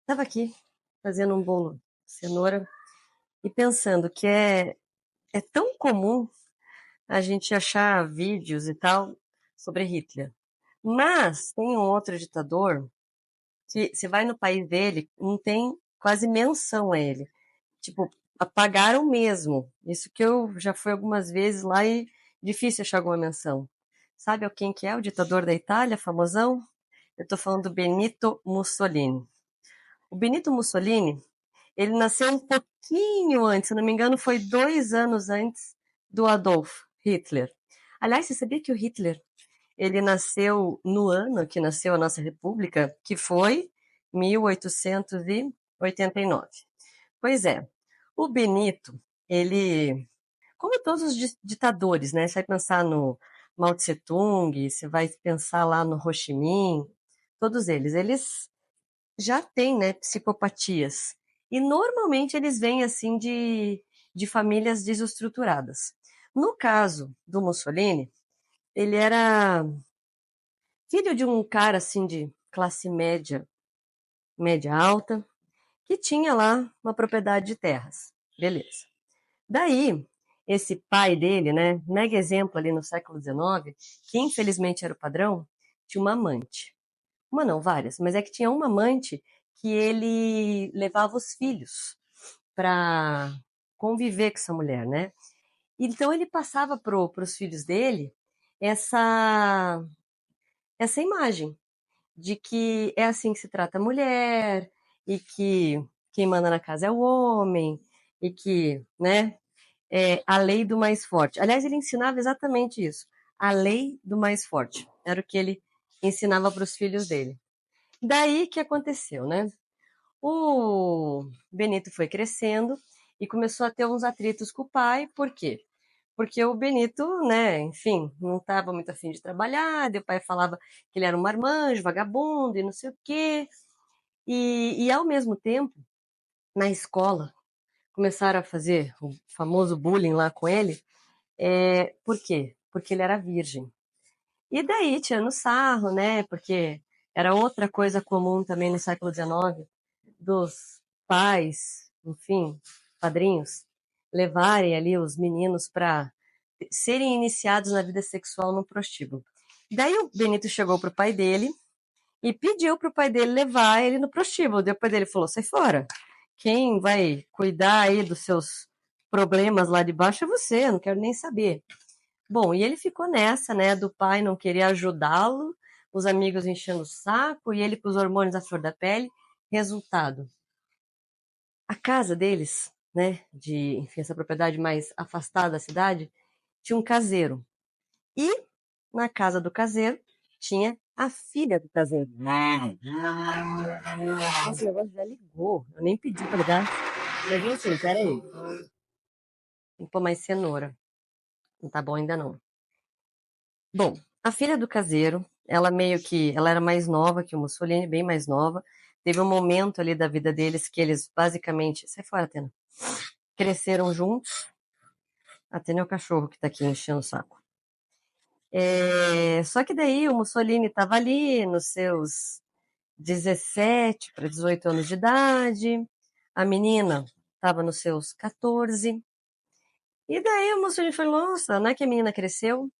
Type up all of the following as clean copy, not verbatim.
Estava aqui fazendo um bolo de cenoura e pensando que é tão comum a gente achar vídeos e tal sobre Hitler. Mas tem um outro ditador que você vai no país dele, não tem quase menção a ele. Tipo, apagaram mesmo. Isso que eu já fui algumas vezes lá e difícil achar alguma menção. Sabe quem que é o ditador da Itália, famosão? Eu tô falando do Benito Mussolini. O Benito Mussolini, ele nasceu um pouquinho antes, se não me engano, foi 2 anos antes do Adolf Hitler. Aliás, você sabia que o Hitler, ele nasceu no ano que nasceu a nossa república, que foi 1889. Pois é, o Benito, ele, como todos os ditadores, né? Você vai pensar no Mao Tse Tung, você vai pensar lá no Ho Chi Minh, todos eles já têm, né, psicopatias. E normalmente eles vêm assim de famílias desestruturadas. No caso do Mussolini, ele era filho de um cara assim de classe média, média alta, que tinha lá uma propriedade de terras. Beleza. Daí, esse pai dele, né, mega exemplo ali no século XIX, que infelizmente era o padrão, tinha uma amante. Uma não, várias, mas é que tinha uma amante que ele levava os filhos para conviver com essa mulher, né? Então ele passava para os filhos dele essa essa imagem de que é assim que se trata a mulher e que quem manda na casa é o homem e que, né, é a lei do mais forte. Aliás, ele ensinava exatamente isso. A lei do mais forte. Era o que ele ensinava para os filhos dele. Daí que aconteceu, né? O Benito foi crescendo e começou a ter uns atritos com o pai, por quê? Porque o Benito, né, enfim, não estava muito afim de trabalhar, e o pai falava que ele era um marmanjo, vagabundo e não sei o quê. E ao mesmo tempo, na escola, começaram a fazer o famoso bullying lá com ele. Por quê? Porque ele era virgem. E daí, tirando sarro, né, porque era outra coisa comum também no século XIX, dos pais, enfim, padrinhos, levarem ali os meninos para serem iniciados na vida sexual no prostíbulo. Daí o Benito chegou pro pai dele e pediu pro pai dele levar ele no prostíbulo. Daí o pai dele falou: sai fora. Quem vai cuidar aí dos seus problemas lá de baixo é você, eu não quero nem saber. Bom, e ele ficou nessa, né, do pai não querer ajudá-lo, os amigos enchendo o saco e ele com os hormônios à flor da pele. Resultado, a casa deles, né, de, enfim, essa propriedade mais afastada da cidade, tinha um caseiro. E na casa do caseiro tinha a filha do caseiro. Nossa, o negócio já ligou. Eu nem pedi pra ligar. Mas enfim, peraí. Tem que pôr mais cenoura. Não tá bom ainda não. Bom, a filha do caseiro, ela meio que, ela era mais nova que o Mussolini, bem mais nova. Teve um momento ali da vida deles que eles basicamente, sai fora, Atena, cresceram juntos. Atena é o cachorro que tá aqui enchendo o saco. Só que daí o Mussolini estava ali nos seus 17 para 18 anos de idade, a menina estava nos seus 14. E daí o Mussolini falou: Nossa, não é que a menina cresceu?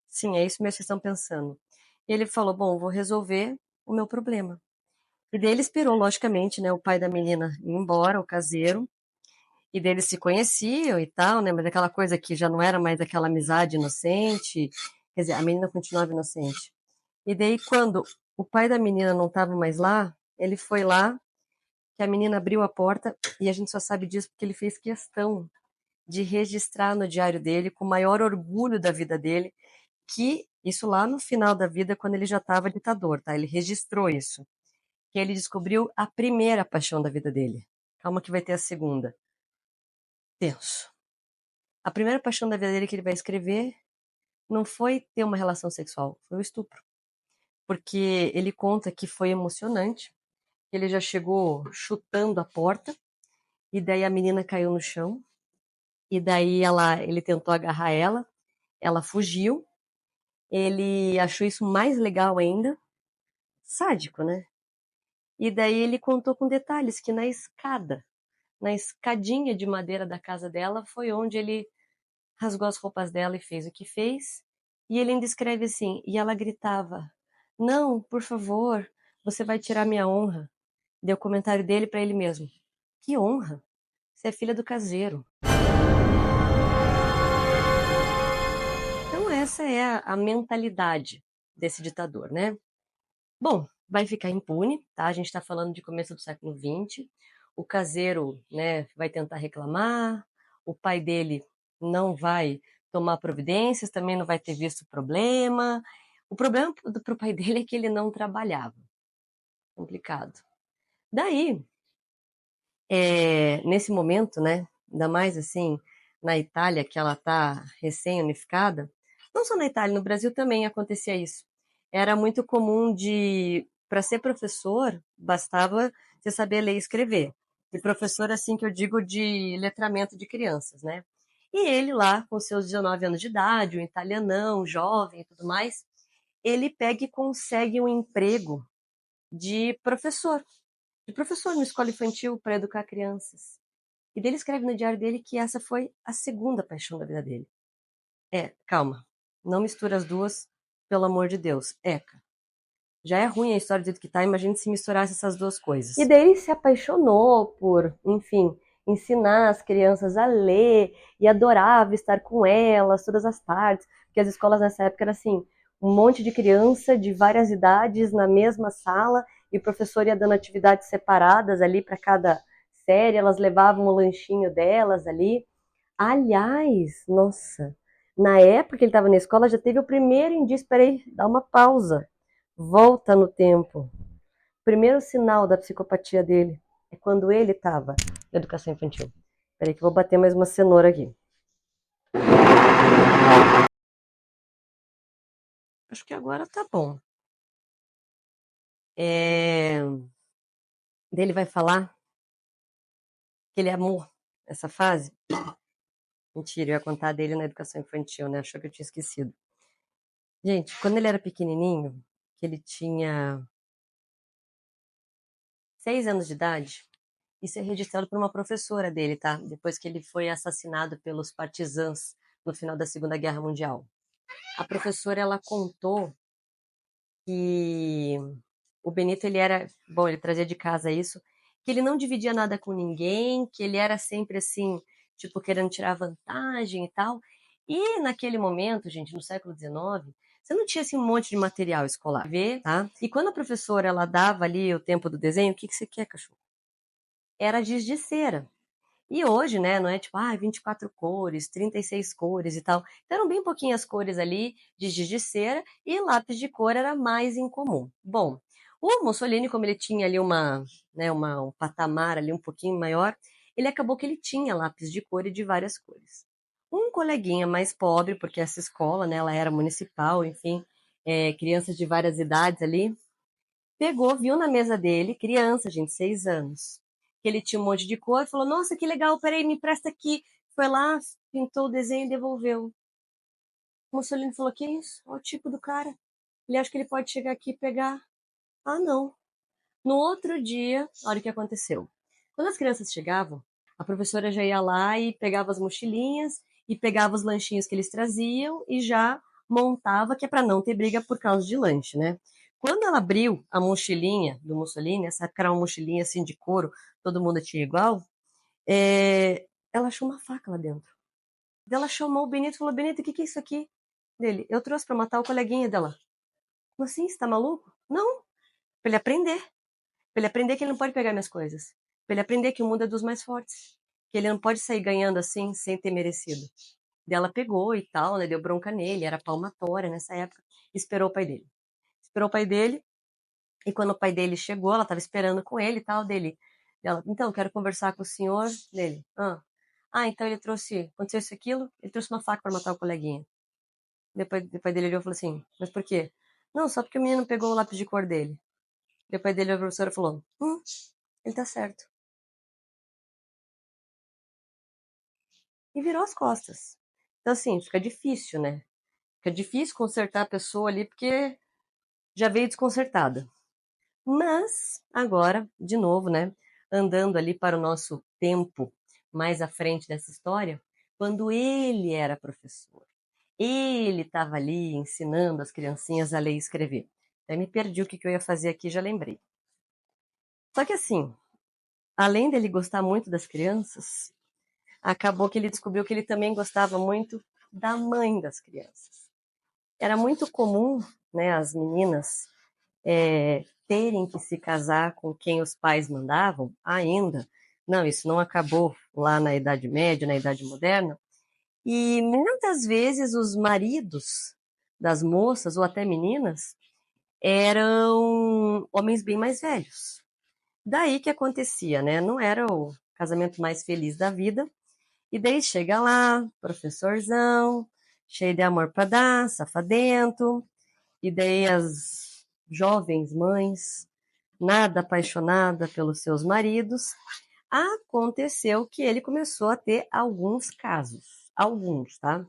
Sim, é isso mesmo que vocês estão pensando. E ele falou: Bom, vou resolver o meu problema. E daí ele esperou, logicamente, né, o pai da menina ir embora, o caseiro, e daí eles se conheciam e tal, né, mas aquela coisa que já não era mais aquela amizade inocente, quer dizer, a menina continuava inocente. E daí, quando o pai da menina não estava mais lá, ele foi lá, que a menina abriu a porta, e a gente só sabe disso porque ele fez questão de registrar no diário dele, com o maior orgulho da vida dele, que isso lá no final da vida, quando ele já estava ditador, tá? Ele registrou isso. Que ele descobriu a primeira paixão da vida dele. Calma que vai ter a segunda. Tenso. A primeira paixão da vida dele que ele vai escrever não foi ter uma relação sexual, foi o estupro. Porque ele conta que foi emocionante, ele já chegou chutando a porta, e daí a menina caiu no chão, e daí ele tentou agarrar ela fugiu, ele achou isso mais legal ainda, sádico, né? E daí ele contou com detalhes que na escadinha de madeira da casa dela, foi onde ele rasgou as roupas dela e fez o que fez. E ele ainda escreve assim, e ela gritava: "Não, por favor, você vai tirar minha honra". Deu o comentário dele para ele mesmo: "Que honra? Você é filha do caseiro". Então essa é a mentalidade desse ditador, né? Bom, vai ficar impune, tá? A gente está falando de começo do século XX. O caseiro, né, vai tentar reclamar, o pai dele não vai tomar providências, também não vai ter visto problema. O problema pro pai dele é que ele não trabalhava. Complicado. Daí, nesse momento, né, ainda mais assim, na Itália, que ela está recém-unificada, não só na Itália, no Brasil também acontecia isso. Era muito comum para ser professor, bastava você saber ler e escrever. E professor, assim que eu digo, de letramento de crianças, né? E ele lá, com seus 19 anos de idade, um italianão, jovem e tudo mais, ele pega e consegue um emprego de professor numa escola infantil para educar crianças. E dele escreve no diário dele que essa foi a segunda paixão da vida dele. Calma, não mistura as duas, pelo amor de Deus. Eca, já é ruim a história do jeito que tá, imagine se misturasse essas duas coisas. E daí ele se apaixonou por, enfim, ensinar as crianças a ler e adorava estar com elas todas as tardes, porque as escolas nessa época era assim, um monte de criança de várias idades na mesma sala e o professor ia dando atividades separadas ali para cada série, elas levavam o lanchinho delas ali. Aliás, nossa, na época que ele estava na escola já teve o primeiro indício, peraí, dá uma pausa, volta no tempo. O primeiro sinal da psicopatia dele é quando ele estava na educação infantil. Peraí que eu vou bater mais uma cenoura aqui. Acho que agora tá bom. Ele vai falar que ele amou essa fase. Mentira, eu ia contar dele na educação infantil, né? Achou que eu tinha esquecido. Gente, quando ele era pequenininho, que ele tinha 6 anos de idade, isso é registrado por uma professora dele, tá? Depois que ele foi assassinado pelos partisãs no final da Segunda Guerra Mundial. A professora, ela contou que o Benito, ele era, bom, ele trazia de casa isso, que ele não dividia nada com ninguém, que ele era sempre assim, tipo, querendo tirar vantagem e tal. E naquele momento, gente, no século XIX, você não tinha assim um monte de material escolar, ver, tá? E quando a professora, ela dava ali o tempo do desenho, o que você quer, cachorro? Era giz de cera. E hoje, né, não é tipo, 24 cores, 36 cores e tal. Então, eram bem pouquinhas cores ali de giz de cera e lápis de cor era mais incomum. Bom, o Mussolini, como ele tinha ali um patamar ali um pouquinho maior, ele acabou que ele tinha lápis de cor e de várias cores. Um coleguinha mais pobre, porque essa escola, né, ela era municipal, enfim, crianças de várias idades ali, pegou, viu na mesa dele, criança, gente, 6 anos, que ele tinha um monte de cor, falou, nossa, que legal, peraí, me empresta aqui. Foi lá, pintou o desenho e devolveu. O Mussolini falou, que isso? Olha o tipo do cara. Ele acha que ele pode chegar aqui e pegar. Ah, não. No outro dia, olha o que aconteceu. Quando as crianças chegavam, a professora já ia lá e pegava as mochilinhas e pegava os lanchinhos que eles traziam e já montava, que é para não ter briga por causa de lanche, né? Quando ela abriu a mochilinha do Mussolini, essa era uma mochilinha assim de couro, todo mundo tinha igual, ela achou uma faca lá dentro. Ela chamou o Benito e falou: Benito, o que é isso aqui? Dele, eu trouxe para matar o coleguinha dela. Como assim? Você tá maluco? Não, para ele aprender. Pra ele aprender que ele não pode pegar minhas coisas. Pra ele aprender que o mundo é dos mais fortes. Que ele não pode sair ganhando assim sem ter merecido. Daí ela pegou e tal, né? Deu bronca nele, era palmatória nessa época. Esperou o pai dele. Esperou o pai dele. E quando o pai dele chegou, ela tava esperando com ele e tal, dele. Ela, então, quero conversar com o senhor. Dele. Então ele trouxe. Aconteceu isso e aquilo. Ele trouxe uma faca para matar o coleguinha. Depois dele olhou e falou assim: Mas por quê? Não, só porque o menino pegou o lápis de cor dele. Depois dele a professora falou: ele tá certo. E virou as costas. Então, assim, fica difícil, né? Fica difícil consertar a pessoa ali porque já veio desconcertada. Mas agora, de novo, né, andando ali para o nosso tempo mais à frente dessa história, quando ele era professor, ele estava ali ensinando as criancinhas a ler e escrever. Até me perdi o que eu ia fazer aqui, já lembrei. Só que assim, além dele gostar muito das crianças, acabou que ele descobriu que ele também gostava muito da mãe das crianças. Era muito comum, né, as meninas terem que se casar com quem os pais mandavam ainda. Não, isso não acabou lá na Idade Média, na Idade Moderna. E muitas vezes os maridos das moças, ou até meninas, eram homens bem mais velhos. Daí que acontecia, né? Não era o casamento mais feliz da vida. E daí chega lá, professorzão, cheio de amor para dar, safadento. E daí as jovens mães, nada apaixonada pelos seus maridos, aconteceu que ele começou a ter alguns casos, alguns, tá?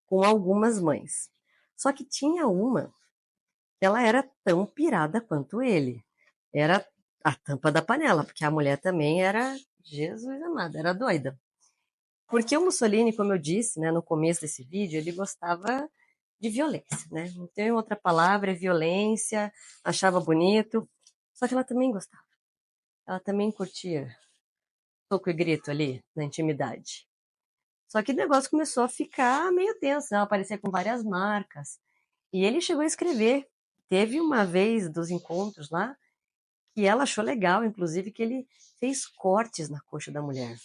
Com algumas mães. Só que tinha uma que ela era tão pirada quanto ele. Era a tampa da panela, porque a mulher também era, Jesus amado, era doida. Porque o Mussolini, como eu disse, né, no começo desse vídeo, ele gostava de violência, né? Não tem outra palavra, é violência, achava bonito. Só que ela também gostava. Ela também curtia soco e grito ali na intimidade. Só que o negócio começou a ficar meio tenso, né? Ela aparecia com várias marcas. E ele chegou a escrever. Teve uma vez dos encontros lá que ela achou legal, inclusive, que ele fez cortes na coxa da mulher.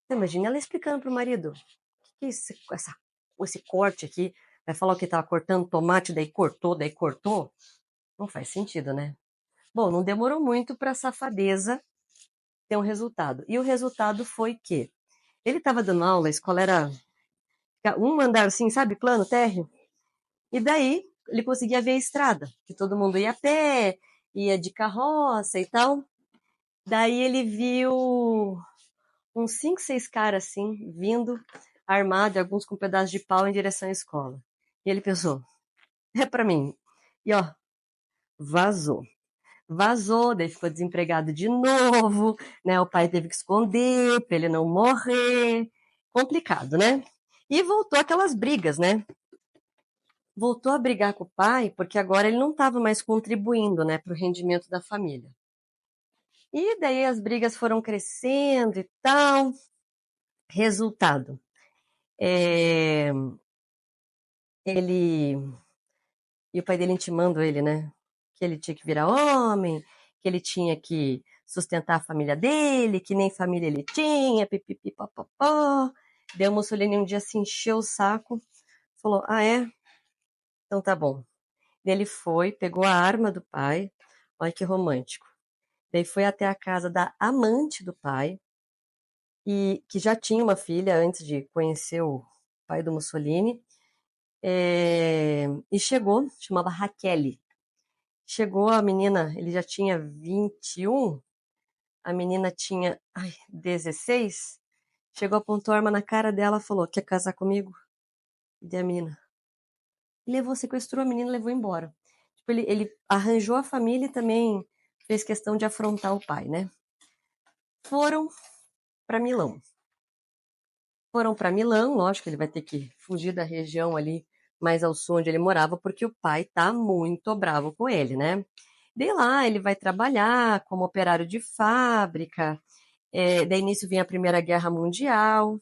Imagina ela explicando pro marido: o que é esse corte aqui? Vai falar que estava cortando tomate, daí cortou, daí cortou? Não faz sentido, né? Bom, não demorou muito para a safadeza ter um resultado. E o resultado foi que ele estava dando aula, a escola era um andar assim, sabe, plano, térreo. E daí ele conseguia ver a estrada, que todo mundo ia a pé, ia de carroça e tal. Daí ele viu uns 5, 6 caras assim, vindo, armados, alguns com pedaços de pau em direção à escola. E ele pensou, é para mim. E ó, vazou. Vazou, daí ficou desempregado de novo, né? O pai teve que esconder para ele não morrer. Complicado, né? E voltou aquelas brigas, né? Voltou a brigar com o pai, porque agora ele não estava mais contribuindo, né, para o rendimento da família. E daí as brigas foram crescendo e tal. Resultado, é, ele e o pai dele intimando ele, né, que ele tinha que virar homem, que ele tinha que sustentar a família dele, que nem família ele tinha, pipipi, popopó. Daí o Mussolini um dia se encheu o saco, falou: "Ah, é? Então tá bom." Ele foi, pegou a arma do pai, olha que romântico. Daí foi até a casa da amante do pai, e que já tinha uma filha antes de conhecer o pai do Mussolini, e chegou, chamava Raquel. Chegou a menina, ele já tinha 21, a menina tinha 16. Chegou, apontou a arma na cara dela, falou: "Quer casar comigo?" E daí a menina levou, sequestrou a menina e levou embora. Tipo, ele arranjou a família e também fez questão de afrontar o pai, né? Foram para Milão. Foram para Milão, lógico, ele vai ter que fugir da região ali mais ao sul onde ele morava, porque o pai tá muito bravo com ele, né? De lá ele vai trabalhar como operário de fábrica. Daí nisso vem a Primeira Guerra Mundial.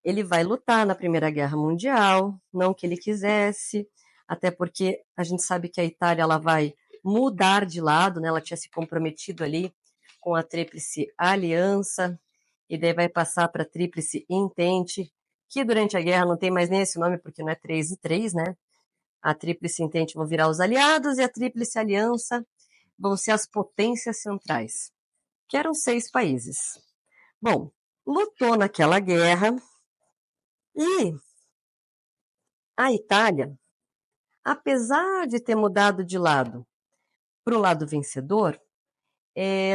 Ele vai lutar na Primeira Guerra Mundial, não que ele quisesse, até porque a gente sabe que a Itália ela vai mudar de lado, né? Ela tinha se comprometido ali com a Tríplice Aliança, e daí vai passar para a Tríplice Entente, que durante a guerra não tem mais nem esse nome, porque não é 3 e 3, né? A Tríplice Entente vão virar os aliados e a Tríplice Aliança vão ser as potências centrais, que eram 6 países. Bom, lutou naquela guerra e a Itália, apesar de ter mudado de lado para o lado vencedor,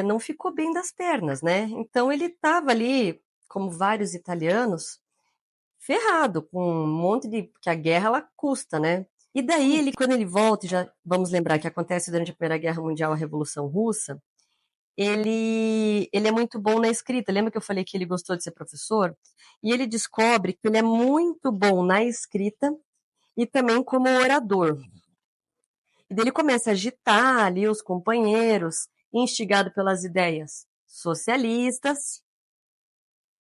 não ficou bem das pernas, né? Então ele estava ali, como vários italianos, ferrado, com um monte de. Porque a guerra ela custa, né? E daí, quando ele volta, já vamos lembrar que acontece durante a Primeira Guerra Mundial a Revolução Russa, ele é muito bom na escrita. Lembra que eu falei que ele gostou de ser professor? E ele descobre que ele é muito bom na escrita e também como orador. E daí ele começa a agitar ali os companheiros, instigado pelas ideias socialistas,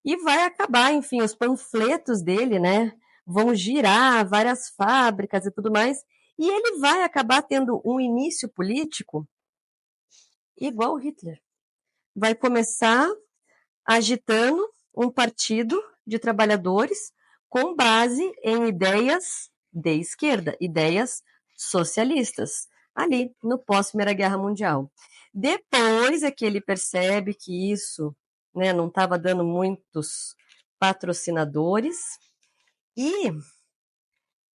e vai acabar, enfim, os panfletos dele, né, vão girar várias fábricas e tudo mais, e ele vai acabar tendo um início político igual Hitler. Vai começar agitando um partido de trabalhadores com base em ideias de esquerda, ideias socialistas, ali no pós-Primeira Guerra Mundial. Depois é que ele percebe que isso, né, não estava dando muitos patrocinadores. E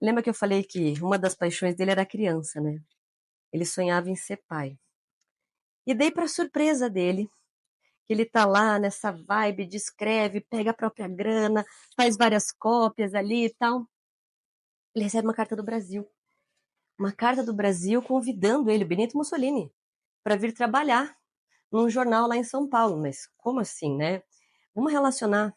lembra que eu falei que uma das paixões dele era a criança, né? Ele sonhava em ser pai. E daí, para surpresa dele, que ele tá lá nessa vibe de escreve, pega a própria grana, faz várias cópias ali e tal. Ele recebe uma carta do Brasil. Uma carta do Brasil convidando ele, Benito Mussolini, para vir trabalhar num jornal lá em São Paulo. Mas como assim, né? Vamos relacionar.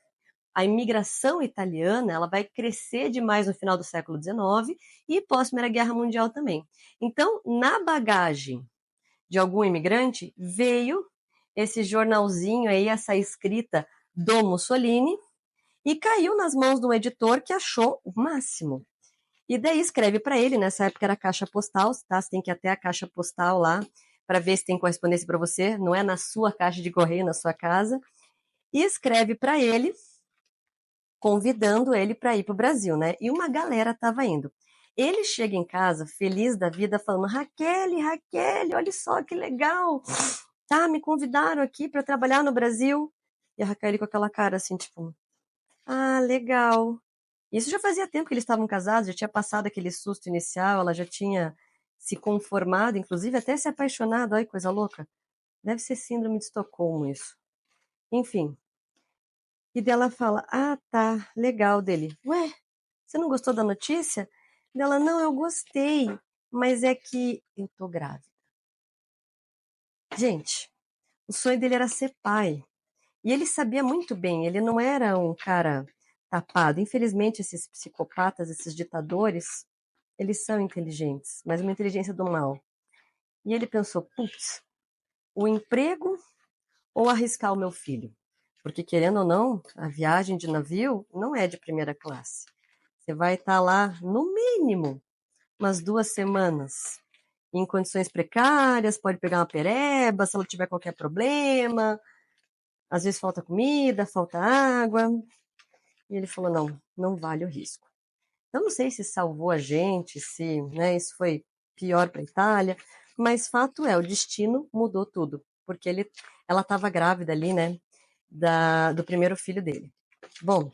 A imigração italiana ela vai crescer demais no final do século XIX e pós-Primeira Guerra Mundial também. Então, na bagagem de algum imigrante, veio esse jornalzinho aí, essa escrita do Mussolini, e caiu nas mãos de um editor que achou o máximo. E daí escreve para ele, nessa época era caixa postal, tá? Você tem que ir até a caixa postal lá para ver se tem correspondência para você, não é na sua caixa de correio, na sua casa. E escreve para ele, convidando ele para ir para o Brasil, né? E uma galera estava indo. Ele chega em casa, feliz da vida, falando: Raquel, Raquel, olha só que legal, tá? Me convidaram aqui para trabalhar no Brasil. E a Raquel com aquela cara assim, tipo: ah, legal. Isso já fazia tempo que eles estavam casados, já tinha passado aquele susto inicial, ela já tinha se conformado, inclusive até se apaixonado. Ai, coisa louca. Deve ser síndrome de Estocolmo isso. Enfim. E dela fala: ah, tá, legal dele. Ué, você não gostou da notícia? Dela: não, eu gostei, mas é que eu tô grávida. Gente, o sonho dele era ser pai. E ele sabia muito bem, ele não era um cara tapado. Infelizmente, esses psicopatas, esses ditadores, eles são inteligentes, mas uma inteligência do mal. E ele pensou: putz, o emprego ou arriscar o meu filho? Porque, querendo ou não, a viagem de navio não é de primeira classe. Você vai estar lá, no mínimo, umas 2 semanas, em condições precárias, pode pegar uma pereba, se ela tiver qualquer problema, às vezes falta comida, falta água. E ele falou: não, não vale o risco. Eu não sei se salvou a gente, se, né, isso foi pior para a Itália, mas fato é, o destino mudou tudo, porque ela estava grávida ali, né, do primeiro filho dele. Bom,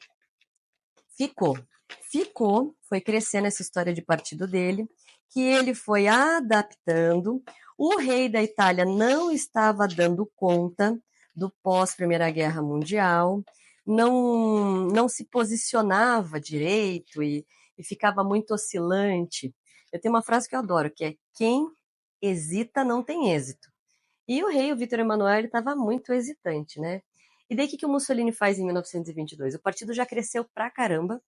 ficou, foi crescendo essa história de partido dele, que ele foi adaptando. O rei da Itália não estava dando conta do pós-Primeira Guerra Mundial, não se posicionava direito e ficava muito oscilante. Eu tenho uma frase que eu adoro, que é: quem hesita não tem êxito. E o rei, o Vítor Emanuel, estava muito hesitante, né? E daí o que o Mussolini faz em 1922? O partido já cresceu pra caramba,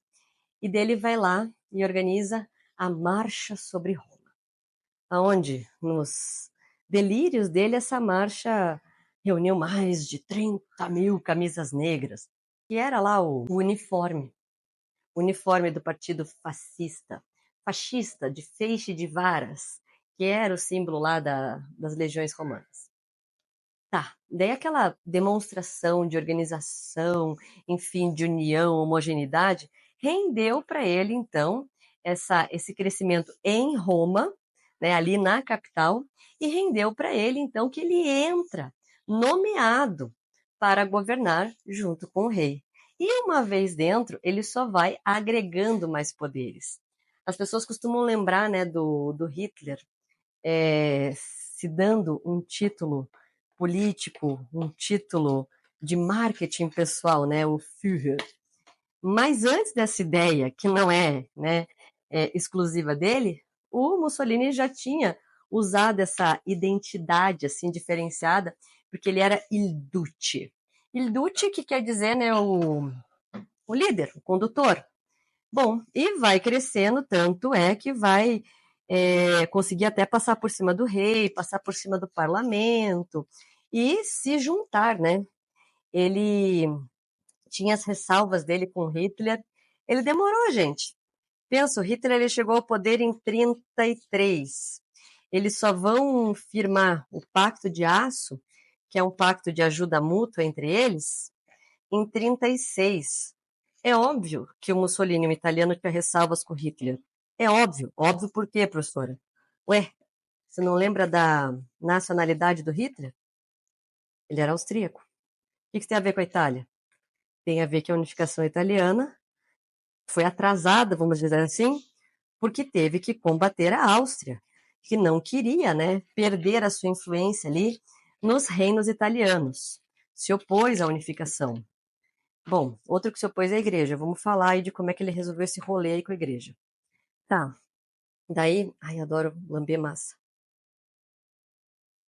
e dele vai lá e organiza a Marcha sobre Roma, aonde nos delírios dele essa marcha reuniu mais de 30 mil camisas negras, que era lá o uniforme do partido fascista, de feixe de varas, que era o símbolo lá das legiões romanas. Tá, daí aquela demonstração de organização, enfim, de união, homogeneidade, rendeu para ele, então, esse crescimento em Roma, né, ali na capital, e rendeu para ele, então, que ele entra nomeado para governar junto com o rei. E uma vez dentro, ele só vai agregando mais poderes. As pessoas costumam lembrar, né, do Hitler se dando um título político, um título de marketing pessoal, né, o Führer. Mas antes dessa ideia, que não é, né, exclusiva dele, o Mussolini já tinha usado essa identidade assim diferenciada, porque ele era il duce. Il duce, que quer dizer, né, o líder, o condutor. Bom, e vai crescendo, tanto é que vai conseguir até passar por cima do rei, passar por cima do parlamento e se juntar, né? Ele tinha as ressalvas dele com Hitler. Ele demorou, gente. Pensa, o Hitler ele chegou ao poder em 33. Eles só vão firmar o Pacto de Aço, que é um pacto de ajuda mútua entre eles, em 36. É óbvio que o Mussolini, o italiano, tinha ressalvas com Hitler. É óbvio. Óbvio por quê, professora? Ué, você não lembra da nacionalidade do Hitler? Ele era austríaco. O que tem a ver com a Itália? Tem a ver que a unificação italiana foi atrasada, vamos dizer assim, porque teve que combater a Áustria, que não queria, né, perder a sua influência ali nos reinos italianos. Se opôs à unificação. Bom, outro que se opôs é a igreja. Vamos falar aí de como é que ele resolveu esse rolê aí com a igreja. Tá. Daí, ai, adoro lamber massa.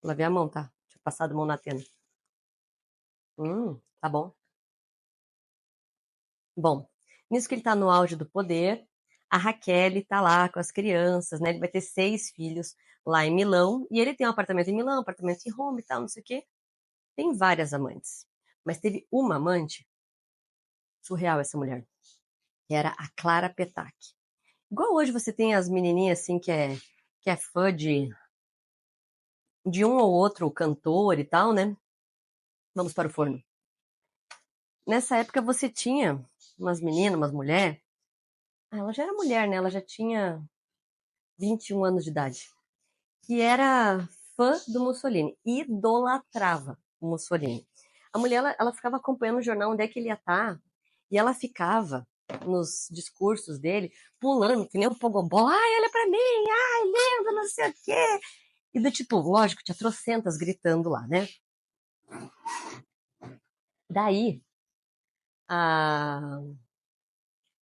Lavei a mão, tá? Tinha passado a mão na tena. Tá bom. Bom, nisso que ele tá no auge do poder, a Raquel tá lá com as crianças, né? Ele vai ter 6 filhos lá em Milão, e ele tem um apartamento em Milão, um apartamento em Roma e tal, não sei o quê. Tem várias amantes. Mas teve uma amante, surreal essa mulher, que era a Clara Petac. Igual hoje você tem as menininhas assim que é fã de um ou outro cantor e tal, né? Vamos para o forno. Nessa época você tinha umas meninas, umas mulheres. Ela já era mulher, né? Ela já tinha 21 anos de idade. Que era fã do Mussolini. Idolatrava o Mussolini. A mulher, ela ficava acompanhando o jornal, onde é que ele ia estar. E ela ficava nos discursos dele, pulando, que nem um pogobol. Ai, olha pra mim! Ai, lembra, não sei o quê! E do tipo, lógico, tinha trocentas gritando lá, né? Daí, a...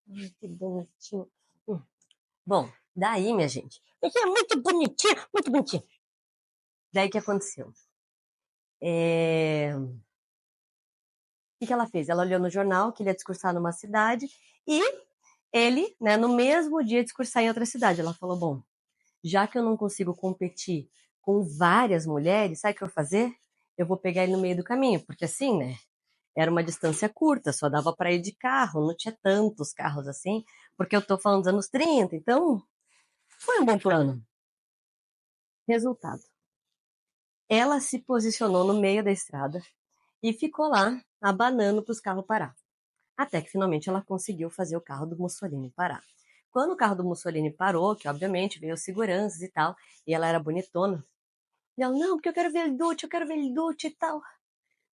Ai, que bonitinho. Bom, daí, minha gente, isso é muito bonitinho, muito bonitinho. Daí, o que aconteceu? O que ela fez? Ela olhou no jornal que ele ia discursar numa cidade e ele, né, no mesmo dia, discursar em outra cidade. Ela falou, bom, já que eu não consigo competir com várias mulheres, sabe o que eu vou fazer? Eu vou pegar ele no meio do caminho, porque assim, né, era uma distância curta, só dava para ir de carro, não tinha tantos carros assim, porque eu tô falando dos anos 30, então foi um bom plano. Resultado. Ela se posicionou no meio da estrada e ficou lá abanando para os carros parar. Até que finalmente ela conseguiu fazer o carro do Mussolini parar. Quando o carro do Mussolini parou, que obviamente veio seguranças e tal, e ela era bonitona, e ela, não, porque eu quero ver ele Duce, eu quero ver ele Duce e tal.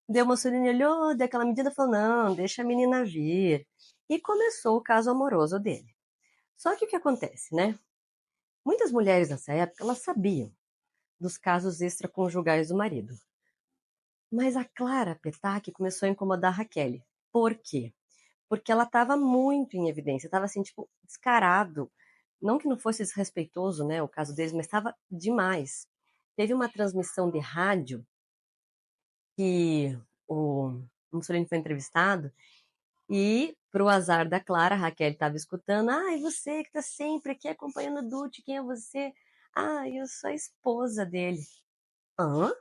Daí o Mussolini olhou, deu aquela medida e falou, não, deixa a menina vir. E começou o caso amoroso dele. Só que o que acontece, né? Muitas mulheres nessa época, elas sabiam dos casos extraconjugais do marido. Mas a Clara Petac começou a incomodar a Raquel. Por quê? Porque ela estava muito em evidência, estava assim, tipo, descarado. Não que não fosse desrespeitoso, né, o caso deles, mas estava demais. Teve uma transmissão de rádio que o Mussolini foi entrevistado e, para o azar da Clara, a Raquel estava escutando. Ah, e você que está sempre aqui acompanhando o Dutti, quem é você? Ah, eu sou a esposa dele. Hã?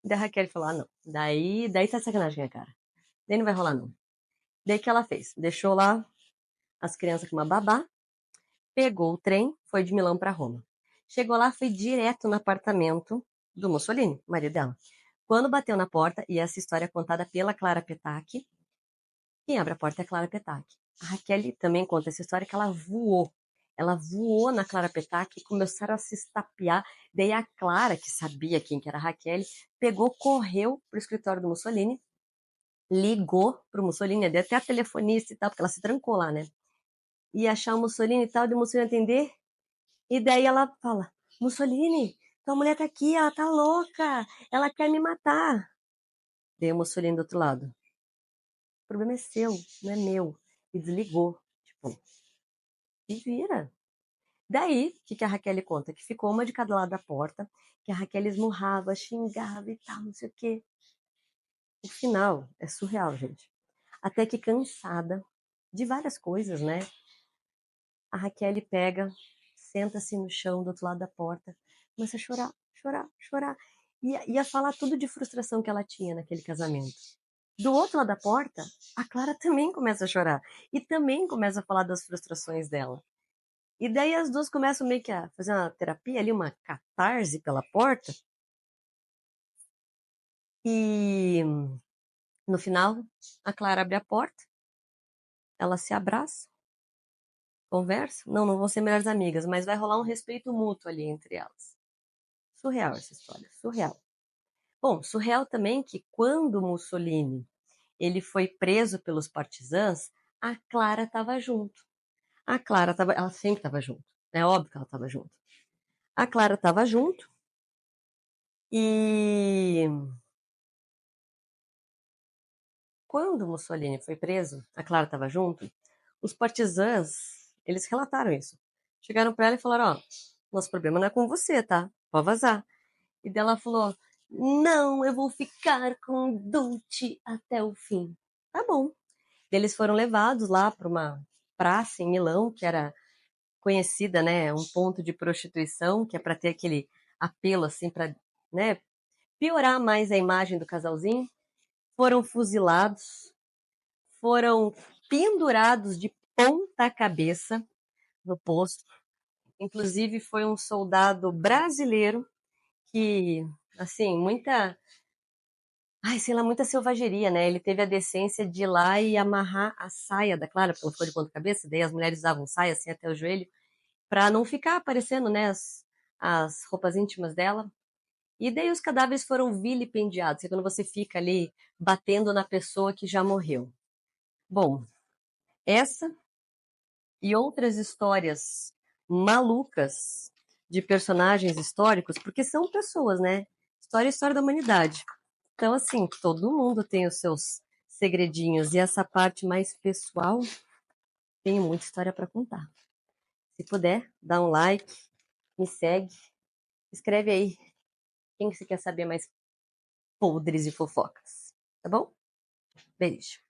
Daí a Raquel falou, ah, não. Daí tá sacanagem, minha cara. Daí não vai rolar, não. Daí que ela fez? Deixou lá as crianças com uma babá, pegou o trem, foi de Milão para Roma. Chegou lá, foi direto no apartamento do Mussolini, marido dela. Quando bateu na porta, e essa história é contada pela Clara Petac, quem abre a porta é a Clara Petac. A Raquel também conta essa história que ela voou. Ela voou na Clara Petac e começaram a se estapear. Daí a Clara, que sabia quem que era a Raquel, pegou, correu pro escritório do Mussolini, ligou pro Mussolini, deu até a telefonista e tal, porque ela se trancou lá, né? Ia achar o Mussolini e tal, de Mussolini atender. E daí ela fala, Mussolini, tua mulher tá aqui, ela tá louca, ela quer me matar. Daí o Mussolini do outro lado, o problema é seu, não é meu. E desligou. Tipo, se vira. Daí, o que a Raquel conta? Que ficou uma de cada lado da porta, que a Raquel esmurrava, xingava e tal, não sei o quê. O final é surreal, gente. Até que cansada de várias coisas, né? A Raquel pega, senta-se no chão do outro lado da porta, começa a chorar, chorar, chorar. Ia falar tudo de frustração que ela tinha naquele casamento. Do outro lado da porta, a Clara também começa a chorar. E também começa a falar das frustrações dela. E daí as duas começam meio que a fazer uma terapia ali, uma catarse pela porta. E no final, a Clara abre a porta, ela se abraça, conversa. Não, não vão ser melhores amigas, mas vai rolar um respeito mútuo ali entre elas. Surreal essa história, surreal. Bom, surreal também que quando Mussolini ele foi preso pelos partisãs, a Clara estava junto. A Clara estava, ela sempre estava junto. É óbvio que ela estava junto. A Clara estava junto e quando Mussolini foi preso, a Clara estava junto. Os partisãs, eles relataram isso. Chegaram para ela e falaram: ó, nosso problema não é com você, tá? Pode vazar. E dela falou: não, eu vou ficar com o Dulce até o fim. Tá bom. Eles foram levados lá para uma praça em Milão, que era conhecida, né, um ponto de prostituição, que é para ter aquele apelo assim para, né, piorar mais a imagem do casalzinho. Foram fuzilados, foram pendurados de ponta cabeça no posto. Inclusive foi um soldado brasileiro que, assim, muita, ai, sei lá, muita selvageria, né? Ele teve a decência de ir lá e amarrar a saia da Clara, porque ela ficou de ponta cabeça, daí as mulheres usavam saia assim até o joelho, para não ficar aparecendo, né, as roupas íntimas dela. E daí os cadáveres foram vilipendiados, é quando você fica ali batendo na pessoa que já morreu. Bom, essa e outras histórias malucas de personagens históricos, porque são pessoas, né? História é história da humanidade. Então, assim, todo mundo tem os seus segredinhos e essa parte mais pessoal, tenho muita história para contar. Se puder, dá um like, me segue, escreve aí quem que você quer saber mais podres e fofocas, tá bom? Beijo.